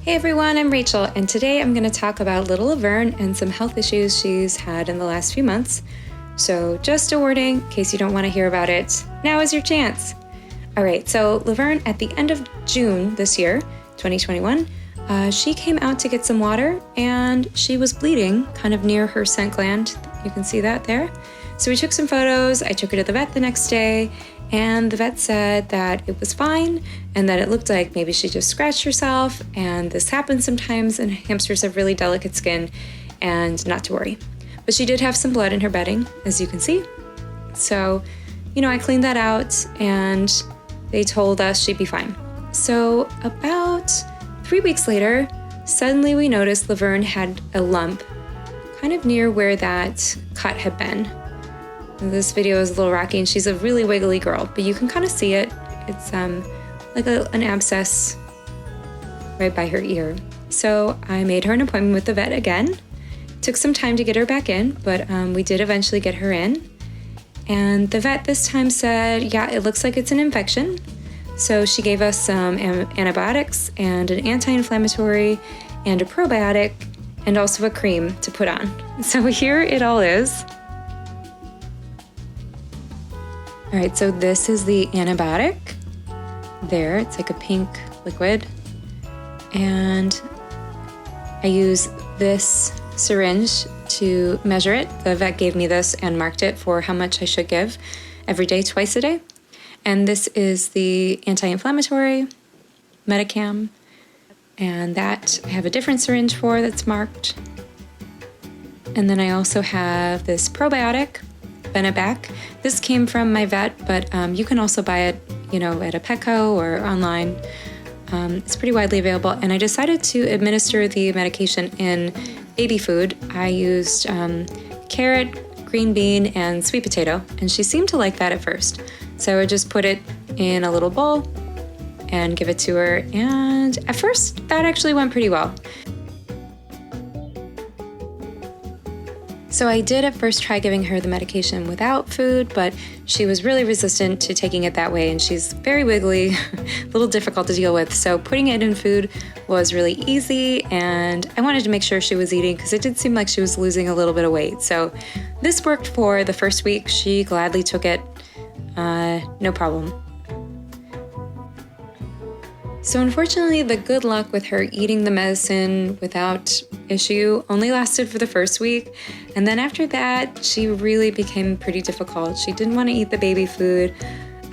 Hey everyone, I'm Rachel, and today I'm going to talk about little Laverne and some health issues she's had in the last few months. So just a warning, in case you don't want to hear about it, now is your chance. Alright, so Laverne, at the end of June this year, 2021, she came out to get some water, and she was bleeding kind of near her scent gland. You can see that there. So we took some photos, I took her to the vet the next day, and the vet said that it was fine and that it looked like maybe she just scratched herself, and this happens sometimes, and hamsters have really delicate skin, and not to worry. But she did have some blood in her bedding, as you can see. So, I cleaned that out, and they told us she'd be fine. So about 3 weeks later, suddenly we noticed Laverne had a lump kind of near where that cut had been. This video is a little rocky, and she's a really wiggly girl, but you can kind of see it. It's like an abscess right by her ear. So I made her an appointment with the vet again. Took some time to get her back in, but we did eventually get her in. And the vet this time said, yeah, it looks like it's an infection. So she gave us some antibiotics and an anti-inflammatory and a probiotic and also a cream to put on. So here it all is. All right, so this is the antibiotic. There, it's like a pink liquid. And I use this syringe to measure it. The vet gave me this and marked it for how much I should give every day, twice a day. And this is the anti-inflammatory, Medicam. And that I have a different syringe for that's marked. And then I also have this probiotic, Back. This came from my vet, but you can also buy it, at a Petco or online. It's pretty widely available, and I decided to administer the medication in baby food. I used carrot, green bean, and sweet potato, and she seemed to like that at first. So I would just put it in a little bowl and give it to her, and at first that actually went pretty well. So I did at first try giving her the medication without food, but she was really resistant to taking it that way, and she's very wiggly, a little difficult to deal with. So putting it in food was really easy, and I wanted to make sure she was eating because it did seem like she was losing a little bit of weight. So this worked for the first week. She gladly took it, no problem. So unfortunately, the good luck with her eating the medicine without issue only lasted for the first week. And then after that, she really became pretty difficult. She didn't want to eat the baby food.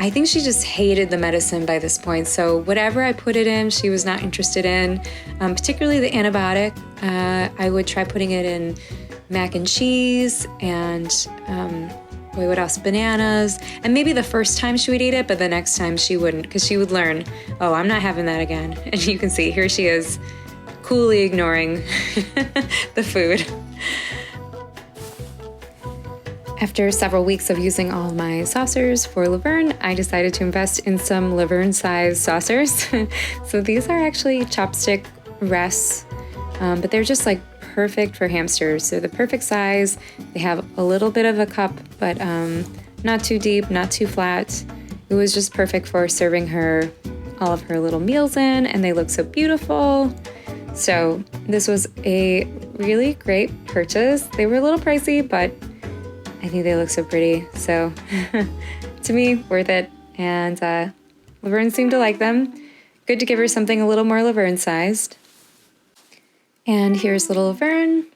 I think she just hated the medicine by this point. So whatever I put it in, she was not interested in, particularly the antibiotic. I would try putting it in mac and cheese and what else? Bananas. And maybe the first time she would eat it, but the next time she wouldn't, because she would learn, oh, I'm not having that again. And you can see, here she is, coolly ignoring the food. After several weeks of using all of my saucers for Laverne, I decided to invest in some Laverne-sized saucers. So these are actually chopstick rests, but they're just like perfect for hamsters. So the perfect size. They have a little bit of a cup, but not too deep, not too flat. It was just perfect for serving her all of her little meals in, and they look so beautiful. So this was a really great purchase. They were a little pricey, but I think they look so pretty. So to me, worth it. And Laverne seemed to like them. Good to give her something a little more Laverne-sized. And here's little Laverne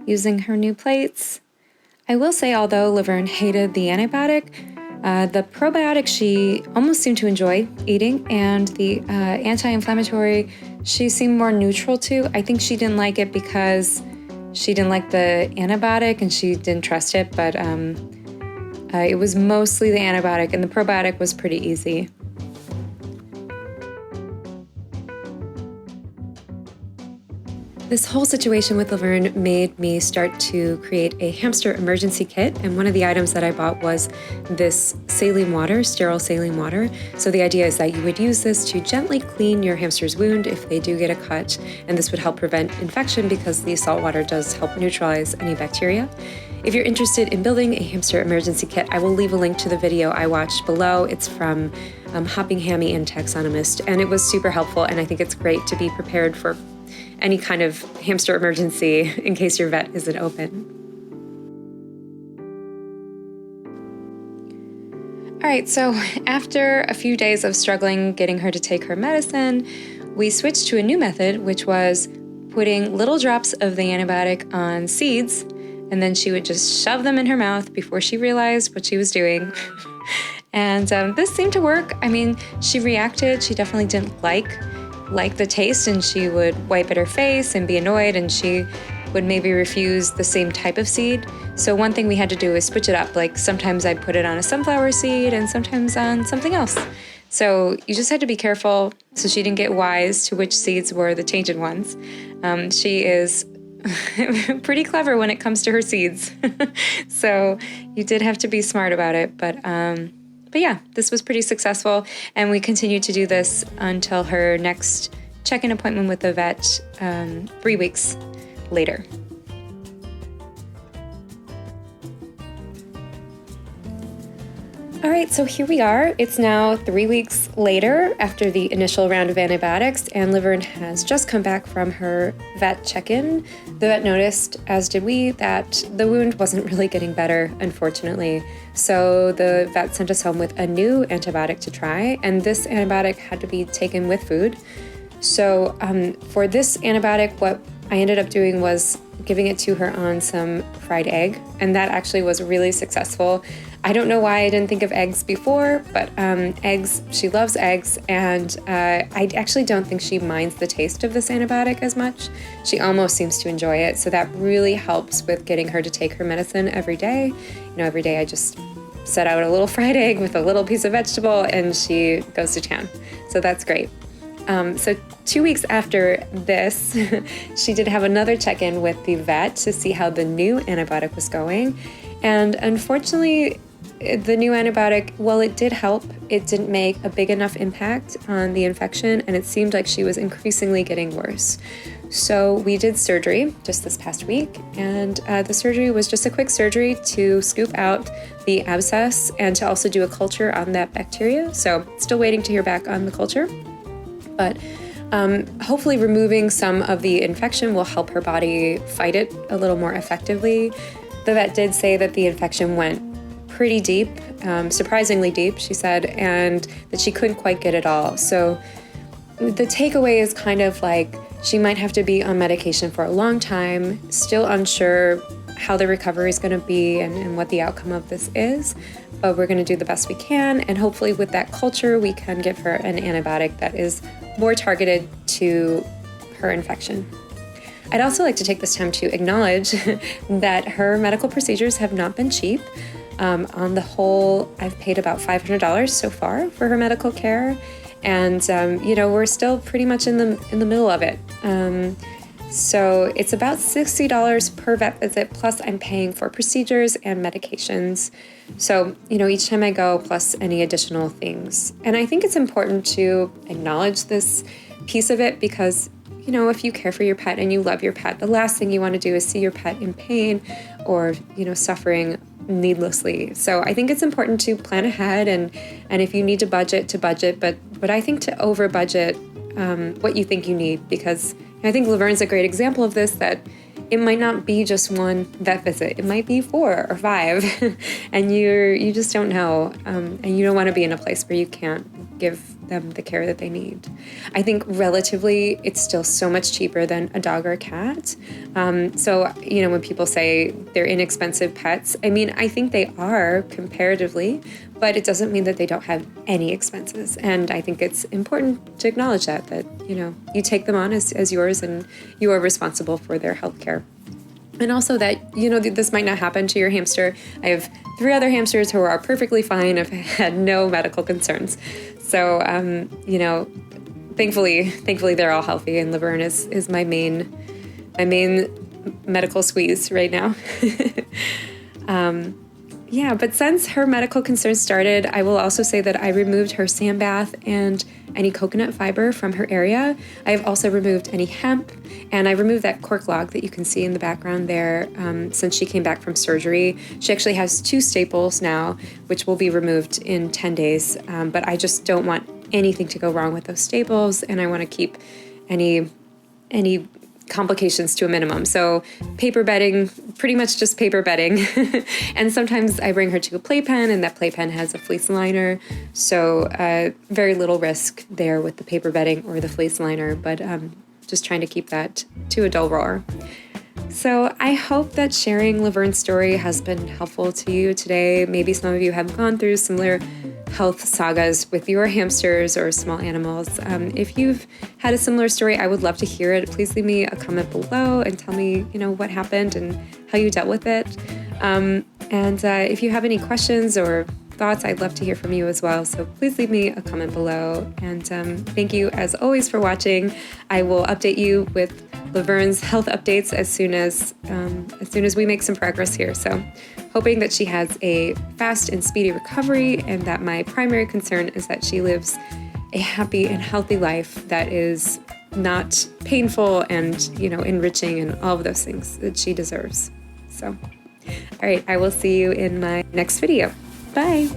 using her new plates. I will say, although Laverne hated the antibiotic, the probiotic she almost seemed to enjoy eating, and the anti-inflammatory she seemed more neutral to. I think she didn't like it because she didn't like the antibiotic and she didn't trust it, but it was mostly the antibiotic, and the probiotic was pretty easy. This whole situation with Laverne made me start to create a hamster emergency kit, and one of the items that I bought was this saline water, sterile saline water. So the idea is that you would use this to gently clean your hamster's wound if they do get a cut, and this would help prevent infection because the salt water does help neutralize any bacteria. If you're interested in building a hamster emergency kit, I will leave a link to the video I watched below. It's from Hopping Hammy and Taxonomist, and it was super helpful, and I think it's great to be prepared for any kind of hamster emergency in case your vet isn't open. All right, so after a few days of struggling getting her to take her medicine, we switched to a new method, which was putting little drops of the antibiotic on seeds, and then she would just shove them in her mouth before she realized what she was doing. And this seemed to work. I mean, she reacted. She definitely didn't like the taste, and she would wipe at her face and be annoyed, and she would maybe refuse the same type of seed. So one thing we had to do is switch it up. Like sometimes I'd put it on a sunflower seed and sometimes on something else. So you just had to be careful so she didn't get wise to which seeds were the tainted ones. She is pretty clever when it comes to her seeds. So you did have to be smart about it. But yeah, this was pretty successful. And we continued to do this until her next check-in appointment with the vet 3 weeks later. All right, so here we are. It's now 3 weeks later after the initial round of antibiotics, and Laverne has just come back from her vet check-in. The vet noticed, as did we, that the wound wasn't really getting better, unfortunately. So the vet sent us home with a new antibiotic to try, and this antibiotic had to be taken with food. So for this antibiotic, what I ended up doing was giving it to her on some fried egg, and that actually was really successful. I don't know why I didn't think of eggs before, but eggs, she loves eggs, and I actually don't think she minds the taste of this antibiotic as much. She almost seems to enjoy it, so that really helps with getting her to take her medicine every day. You know, every day I just set out a little fried egg with a little piece of vegetable, and she goes to town. So that's great. So 2 weeks after this, she did have another check-in with the vet to see how the new antibiotic was going. And unfortunately, the new antibiotic, while it did help, it didn't make a big enough impact on the infection, and it seemed like she was increasingly getting worse. So we did surgery just this past week, and the surgery was just a quick surgery to scoop out the abscess and to also do a culture on that bacteria. So still waiting to hear back on the culture. But hopefully removing some of the infection will help her body fight it a little more effectively. The vet did say that the infection went pretty deep, surprisingly deep, she said, and that she couldn't quite get it all. So the takeaway is kind of like she might have to be on medication for a long time, still unsure how the recovery is going to be and what the outcome of this is. But we're going to do the best we can, and hopefully with that culture, we can give her an antibiotic that is more targeted to her infection. I'd also like to take this time to acknowledge that her medical procedures have not been cheap. On the whole, I've paid about $500 so far for her medical care, and we're still pretty much in the middle of it. So it's about $60 per vet visit, plus I'm paying for procedures and medications. So, each time I go, plus any additional things. And I think it's important to acknowledge this piece of it because, if you care for your pet and you love your pet, the last thing you want to do is see your pet in pain or, suffering needlessly. So I think it's important to plan ahead and if you need to budget, but I think to over budget what you think you need, because I think Laverne's a great example of this, that it might not be just one vet visit. It might be 4 or 5 and you just don't know. And you don't want to be in a place where you can't give them the care that they need. I think relatively it's still so much cheaper than a dog or a cat. So, when people say they're inexpensive pets, I think they are comparatively, but it doesn't mean that they don't have any expenses. And I think it's important to acknowledge that you take them on as yours and you are responsible for their health care. And also that, this might not happen to your hamster. I have 3 other hamsters who are perfectly fine, have had no medical concerns. So, thankfully they're all healthy, and Laverne is my main medical squeeze right now. But since her medical concerns started, I will also say that I removed her sand bath and any coconut fiber from her area. I've also removed any hemp, and I removed that cork log that you can see in the background there since she came back from surgery. She actually has 2 staples now, which will be removed in 10 days, but I just don't want anything to go wrong with those staples, and I want to keep any complications to a minimum. So paper bedding, pretty much just paper bedding. And sometimes I bring her to a playpen, and that playpen has a fleece liner. So very little risk there with the paper bedding or the fleece liner, but just trying to keep that to a dull roar. So I hope that sharing Laverne's story has been helpful to you today. Maybe some of you have gone through similar health sagas with your hamsters or small animals. If you've had a similar story, I would love to hear it. Please leave me a comment below and tell me, what happened and how you dealt with it. And if you have any questions or thoughts, I'd love to hear from you as well. So please leave me a comment below. And thank you as always for watching. I will update you with Laverne's health updates as soon as we make some progress here. So hoping that she has a fast and speedy recovery, and that my primary concern is that she lives a happy and healthy life that is not painful and, enriching and all of those things that she deserves. So, all right, I will see you in my next video. Bye.